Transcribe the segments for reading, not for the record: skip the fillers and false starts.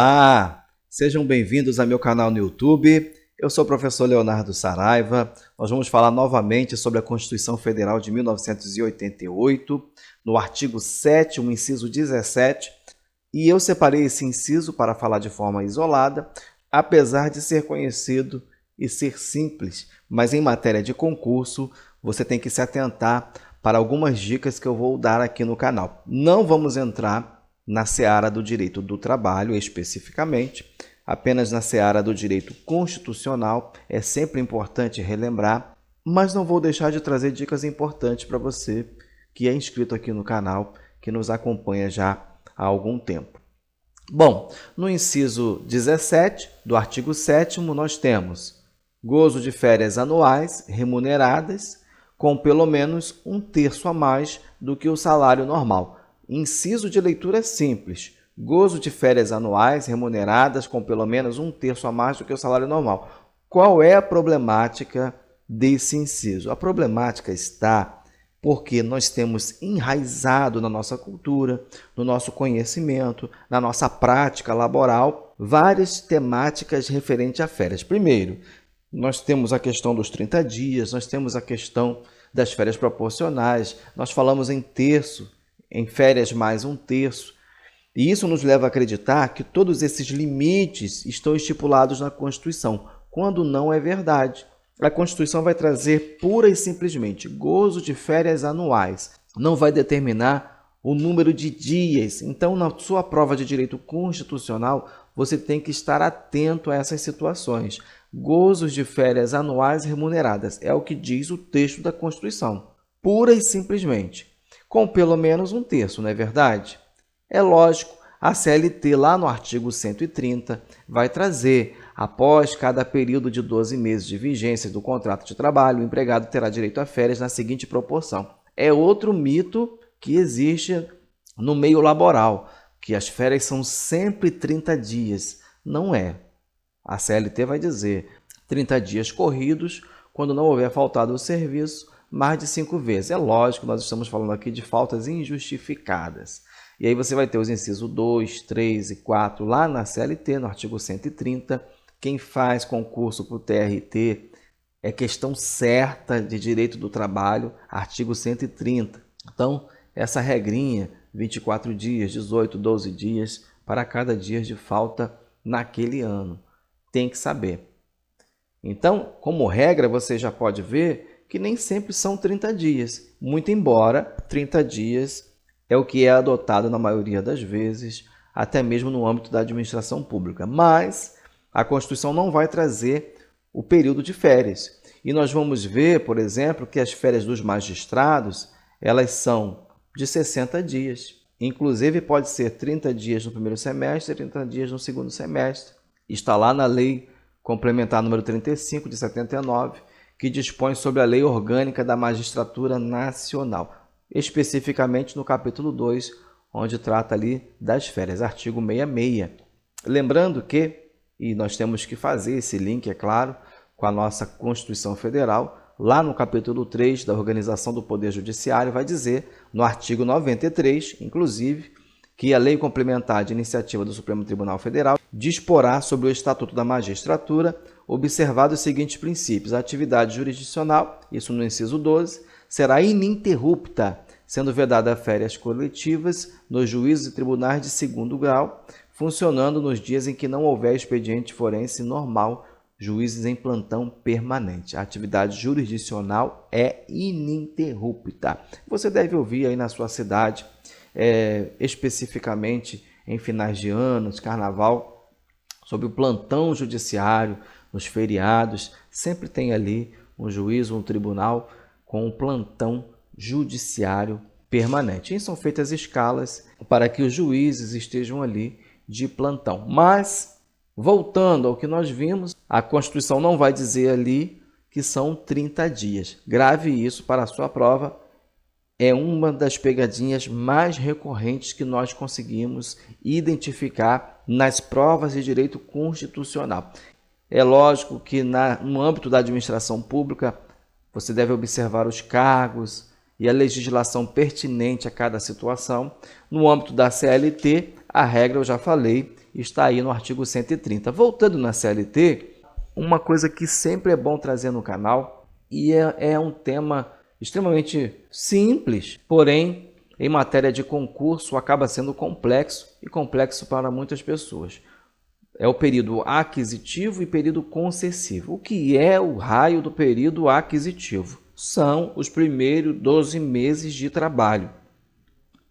Olá, sejam bem-vindos ao meu canal no YouTube. Eu sou o professor Leonardo Saraiva. Nós vamos falar novamente sobre a Constituição Federal de 1988, no artigo 7º, inciso 17, e eu separei esse inciso para falar de forma isolada, apesar de ser conhecido e ser simples, mas em matéria de concurso, você tem que se atentar para algumas dicas que eu vou dar aqui no canal. Não vamos entrar na seara do direito do trabalho especificamente, apenas na seara do direito constitucional, é sempre importante relembrar, mas não vou deixar de trazer dicas importantes para você que é inscrito aqui no canal, que nos acompanha já há algum tempo. Bom, no inciso 17 do artigo 7º, nós temos gozo de férias anuais remuneradas com pelo menos 1/3 a mais do que o salário normal. Inciso de leitura simples. Gozo de férias anuais remuneradas com pelo menos 1/3 a mais do que o salário normal. Qual é a problemática desse inciso? A problemática está porque nós temos enraizado na nossa cultura, no nosso conhecimento, na nossa prática laboral, várias temáticas referentes a férias. Primeiro, nós temos a questão dos 30 dias, nós temos a questão das férias proporcionais, nós falamos em terço, em férias mais 1/3. E isso nos leva a acreditar que todos esses limites estão estipulados na Constituição, quando não é verdade. A Constituição vai trazer pura e simplesmente gozo de férias anuais, não vai determinar o número de dias. Então, na sua prova de direito constitucional, você tem que estar atento a essas situações. Gozos de férias anuais remuneradas, é o que diz o texto da Constituição, pura e simplesmente, com pelo menos 1/3, não é verdade? É lógico, a CLT lá no artigo 130 vai trazer, após cada período de 12 meses de vigência do contrato de trabalho, o empregado terá direito a férias na seguinte proporção. É outro mito que existe no meio laboral, que as férias são sempre 30 dias. Não é. A CLT vai dizer 30 dias corridos, quando não houver faltado o serviço, mais de 5 vezes. É lógico, nós estamos falando aqui de faltas injustificadas. E aí você vai ter os incisos 2, 3 e 4 lá na CLT, no artigo 130. Quem faz concurso para o TRT é questão certa de direito do trabalho, artigo 130. Então, essa regrinha, 24 dias, 18, 12 dias, para cada dia de falta naquele ano. Tem que saber. Então, como regra, você já pode ver que nem sempre são 30 dias, muito embora 30 dias é o que é adotado na maioria das vezes, até mesmo no âmbito da administração pública. Mas a Constituição não vai trazer o período de férias. E nós vamos ver, por exemplo, que as férias dos magistrados, elas são de 60 dias. Inclusive, pode ser 30 dias no primeiro semestre e 30 dias no segundo semestre. Está lá na Lei Complementar número 35, de 79, que dispõe sobre a Lei Orgânica da Magistratura Nacional, especificamente no capítulo 2, onde trata ali das férias, artigo 66. Lembrando que, e nós temos que fazer esse link, é claro, com a nossa Constituição Federal, lá no capítulo 3 da Organização do Poder Judiciário, vai dizer, no artigo 93, inclusive, que a Lei Complementar de Iniciativa do Supremo Tribunal Federal disporá sobre o Estatuto da Magistratura, observados os seguintes princípios. A atividade jurisdicional, isso no inciso 12, será ininterrupta, sendo vedada férias coletivas nos juízes e tribunais de segundo grau, funcionando nos dias em que não houver expediente forense normal, juízes em plantão permanente. A atividade jurisdicional é ininterrupta. Você deve ouvir aí na sua cidade, especificamente em finais de anos, carnaval, sobre o plantão judiciário, nos feriados, sempre tem ali um juiz ou um tribunal com um plantão judiciário permanente. E são feitas escalas para que os juízes estejam ali de plantão. Mas, voltando ao que nós vimos, a Constituição não vai dizer ali que são 30 dias. Grave isso para a sua prova. É uma das pegadinhas mais recorrentes que nós conseguimos identificar nas provas de direito constitucional. É lógico que no âmbito da administração pública, você deve observar os cargos e a legislação pertinente a cada situação. No âmbito da CLT, a regra eu já falei, está aí no artigo 130. Voltando na CLT, uma coisa que sempre é bom trazer no canal, e é um tema extremamente simples, porém, em matéria de concurso, acaba sendo complexo e complexo para muitas pessoas. É o período aquisitivo e período concessivo. O que é o raio do período aquisitivo? São os primeiros 12 meses de trabalho.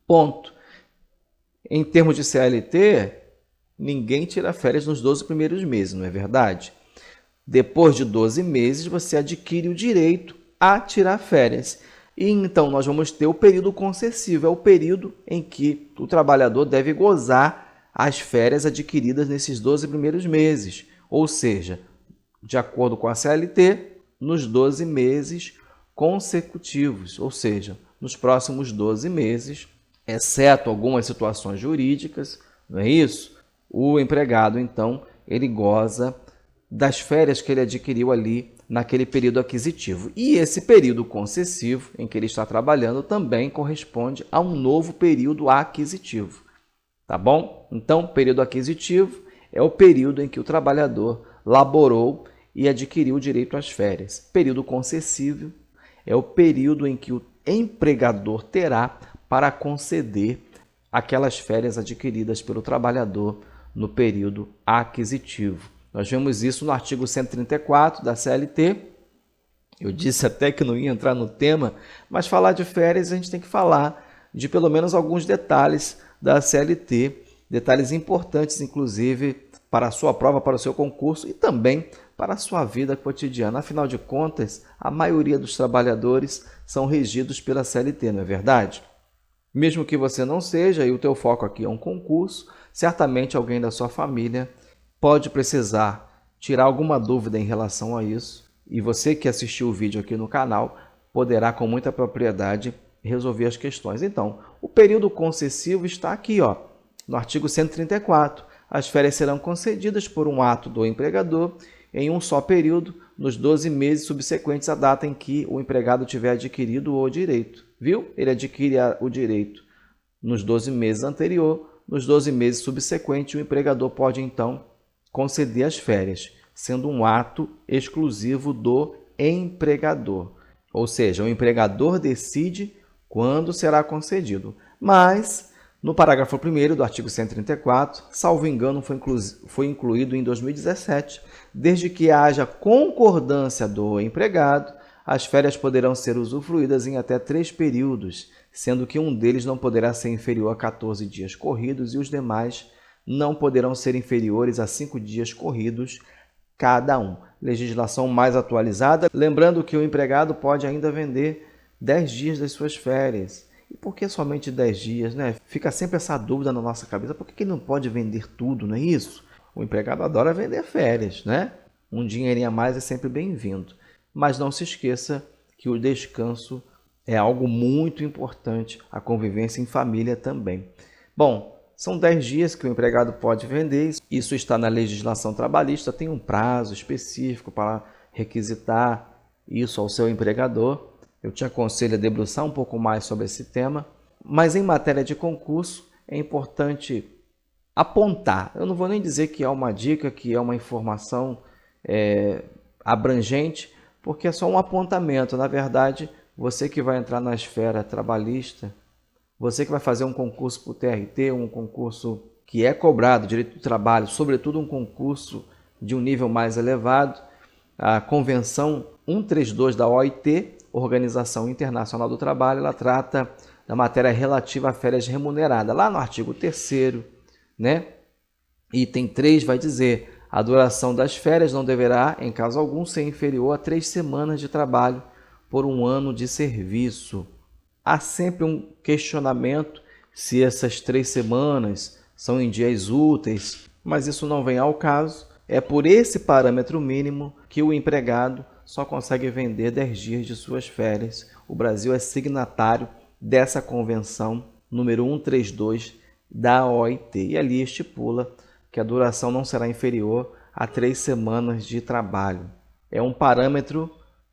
Ponto. Em termos de CLT, ninguém tira férias nos 12 primeiros meses, não é verdade? Depois de 12 meses, você adquire o direito a tirar férias. E então nós vamos ter o período concessivo, é o período em que o trabalhador deve gozar as férias adquiridas nesses 12 primeiros meses. Ou seja, de acordo com a CLT, nos 12 meses consecutivos, ou seja, nos próximos 12 meses, exceto algumas situações jurídicas, não é isso? O empregado, então, ele goza das férias que ele adquiriu ali naquele período aquisitivo. E esse período concessivo em que ele está trabalhando também corresponde a um novo período aquisitivo. Tá bom? Então, período aquisitivo é o período em que o trabalhador laborou e adquiriu o direito às férias. Período concessivo é o período em que o empregador terá para conceder aquelas férias adquiridas pelo trabalhador no período aquisitivo. Nós vemos isso no artigo 134 da CLT. Eu disse até que não ia entrar no tema, mas falar de férias a gente tem que falar de pelo menos alguns detalhes da CLT, detalhes importantes, inclusive, para a sua prova, para o seu concurso e também para a sua vida cotidiana. Afinal de contas, a maioria dos trabalhadores são regidos pela CLT, não é verdade? Mesmo que você não seja e o teu foco aqui é um concurso, certamente alguém da sua família pode precisar tirar alguma dúvida em relação a isso e você que assistiu o vídeo aqui no canal poderá com muita propriedade resolver as questões. Então, o período concessivo está aqui, ó, no artigo 134. As férias serão concedidas por um ato do empregador em um só período, nos 12 meses subsequentes à data em que o empregado tiver adquirido o direito. Viu? Ele adquire o direito nos 12 meses anterior, nos 12 meses subsequentes, o empregador pode, então, conceder as férias, sendo um ato exclusivo do empregador. Ou seja, o empregador decide quando será concedido. Mas, no parágrafo 1º do artigo 134, salvo engano, foi incluído em 2017, desde que haja concordância do empregado, as férias poderão ser usufruídas em até 3 períodos, sendo que um deles não poderá ser inferior a 14 dias corridos e os demais não poderão ser inferiores a 5 dias corridos cada um. Legislação mais atualizada, lembrando que o empregado pode ainda vender 10 dias das suas férias. E por que somente 10 dias, né? Fica sempre essa dúvida na nossa cabeça, por que ele não pode vender tudo, não é isso? O empregado adora vender férias, né? Um dinheirinho a mais é sempre bem-vindo. Mas não se esqueça que o descanso é algo muito importante, a convivência em família também. Bom, são 10 dias que o empregado pode vender, isso está na legislação trabalhista, tem um prazo específico para requisitar isso ao seu empregador. Eu te aconselho a debruçar um pouco mais sobre esse tema, mas em matéria de concurso é importante apontar. Eu não vou nem dizer que é uma dica, que é uma informação abrangente, porque é só um apontamento. Na verdade, você que vai entrar na esfera trabalhista, você que vai fazer um concurso para o TRT, um concurso que é cobrado, direito do trabalho, sobretudo um concurso de um nível mais elevado, a Convenção 132 da OIT, Organização Internacional do Trabalho, ela trata da matéria relativa a férias remuneradas. Lá no artigo 3º, né? Item 3 vai dizer: a duração das férias não deverá, em caso algum, ser inferior a 3 semanas de trabalho por um ano de serviço. Há sempre um questionamento se essas 3 semanas são em dias úteis, mas isso não vem ao caso. É por esse parâmetro mínimo que o empregado só consegue vender 10 dias de suas férias. O Brasil é signatário dessa convenção número 132 da OIT e ali estipula que a duração não será inferior a 3 semanas de trabalho. É um parâmetro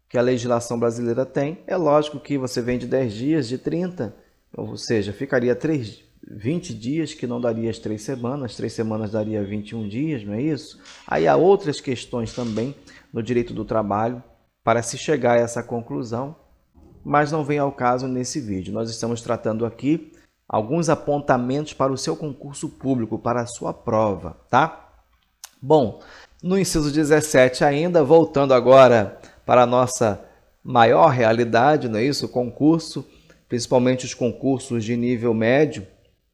que a legislação brasileira tem. É lógico que você vende 10 dias de 30, ou seja, ficaria 20 dias, que não daria as 3 semanas, 3 semanas daria 21 dias, não é isso? Aí há outras questões também no direito do trabalho para se chegar a essa conclusão, mas não vem ao caso nesse vídeo. Nós estamos tratando aqui alguns apontamentos para o seu concurso público, para a sua prova, tá? Bom, no inciso 17 ainda, voltando agora para a nossa maior realidade, não é isso? O concurso, principalmente os concursos de nível médio,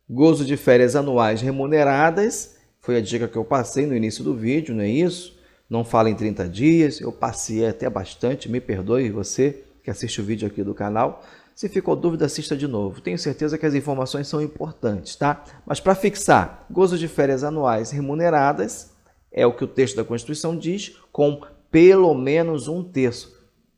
gozo de férias anuais remuneradas, foi a dica que eu passei no início do vídeo, não é isso? Não fala em 30 dias, eu passei até bastante, me perdoe você que assiste o vídeo aqui do canal. Se ficou dúvida, assista de novo. Tenho certeza que as informações são importantes, tá? Mas para fixar, gozo de férias anuais remuneradas, é o que o texto da Constituição diz, com pelo menos 1/3.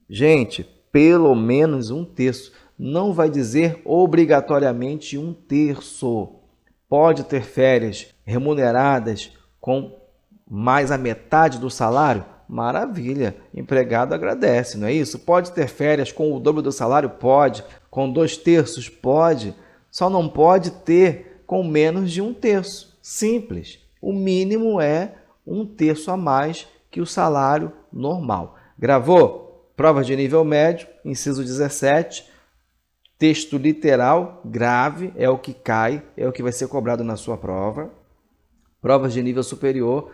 Gente, pelo menos 1/3. Não vai dizer obrigatoriamente 1/3. Pode ter férias remuneradas com mais a metade do salário? Maravilha, empregado agradece, não é isso? Pode ter férias com o dobro do salário? Pode. Com 2/3? Pode. Só não pode ter com menos de 1/3. Simples. O mínimo é 1/3 a mais que o salário normal. Gravou? Prova de nível médio, inciso 17. Texto literal, grave, é o que cai, é o que vai ser cobrado na sua prova. Provas de nível superior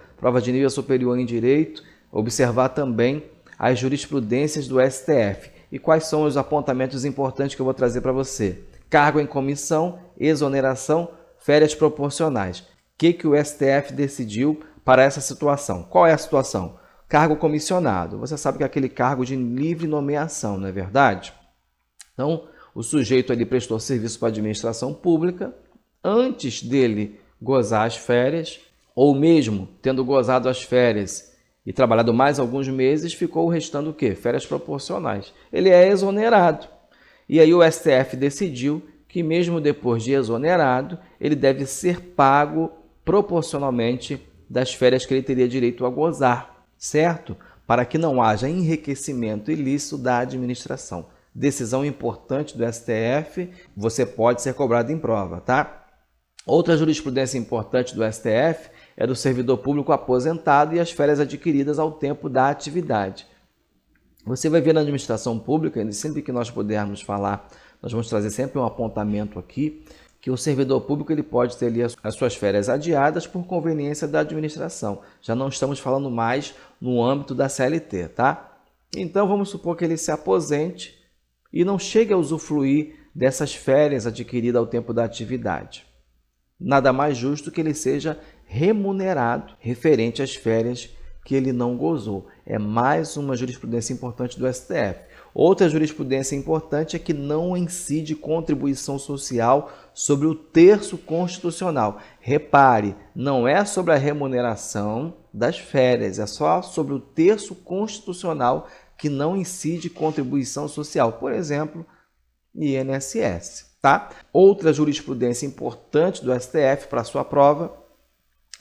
em direito, observar também as jurisprudências do STF. E quais são os apontamentos importantes que eu vou trazer para você? Cargo em comissão, exoneração, férias proporcionais. O que o STF decidiu para essa situação? Qual é a situação? Cargo comissionado. Você sabe que é aquele cargo de livre nomeação, não é verdade? Então, o sujeito ali prestou serviço para a administração pública, antes dele gozar as férias, ou mesmo tendo gozado as férias e trabalhado mais alguns meses, ficou restando o quê? Férias proporcionais. Ele é exonerado. E aí o STF decidiu que mesmo depois de exonerado, ele deve ser pago proporcionalmente das férias que ele teria direito a gozar, certo? Para que não haja enriquecimento ilícito da administração. Decisão importante do STF, você pode ser cobrado em prova, tá? Outra jurisprudência importante do STF é do servidor público aposentado e as férias adquiridas ao tempo da atividade. Você vai ver na administração pública, e sempre que nós pudermos falar, nós vamos trazer sempre um apontamento aqui, que o servidor público ele pode ter ali as suas férias adiadas por conveniência da administração. Já não estamos falando mais no âmbito da CLT, tá? Então vamos supor que ele se aposente e não chegue a usufruir dessas férias adquiridas ao tempo da atividade. Nada mais justo que ele seja remunerado referente às férias que ele não gozou. É mais uma jurisprudência importante do STF. Outra jurisprudência importante é que não incide contribuição social sobre o terço constitucional. Repare, não é sobre a remuneração das férias, é só sobre o terço constitucional que não incide contribuição social, por exemplo, INSS, tá? Outra jurisprudência importante do STF para a sua prova,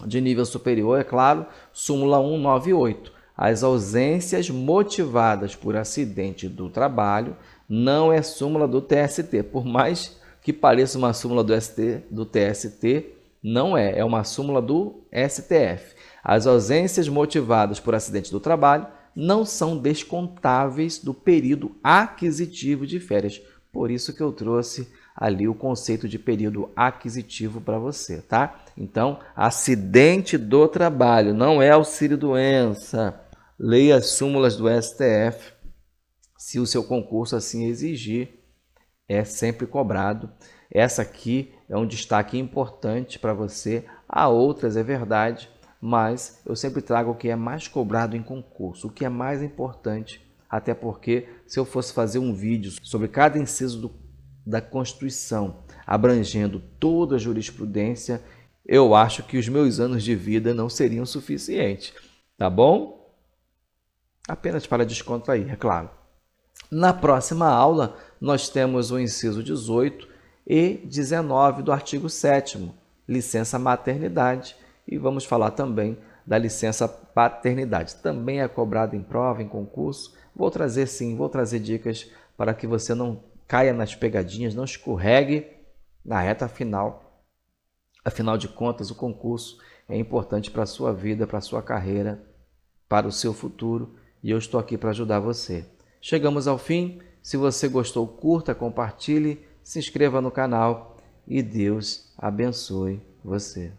de nível superior, é claro, súmula 198. As ausências motivadas por acidente do trabalho não é súmula do TST, por mais que pareça uma súmula do TST, não é, é uma súmula do STF. As ausências motivadas por acidente do trabalho não são descontáveis do período aquisitivo de férias. Por isso que eu trouxe ali o conceito de período aquisitivo para você, tá? Então, acidente do trabalho não é auxílio-doença. Leia as súmulas do STF. Se o seu concurso assim exigir, é sempre cobrado. Essa aqui é um destaque importante para você. Há outras, é verdade, mas eu sempre trago o que é mais cobrado em concurso, o que é mais importante, até porque se eu fosse fazer um vídeo sobre cada inciso da Constituição, abrangendo toda a jurisprudência, eu acho que os meus anos de vida não seriam suficientes, tá bom? Apenas para descontrair, é claro. Na próxima aula, nós temos o inciso 18 e 19 do artigo 7º, licença maternidade, e vamos falar também da licença paternidade. Também é cobrado em prova, em concurso. Vou trazer dicas para que você não caia nas pegadinhas, não escorregue na reta final Afinal de contas, o concurso é importante para a sua vida, para a sua carreira, para o seu futuro, e eu estou aqui para ajudar você. Chegamos ao fim. Se você gostou, curta, compartilhe, se inscreva no canal e Deus abençoe você.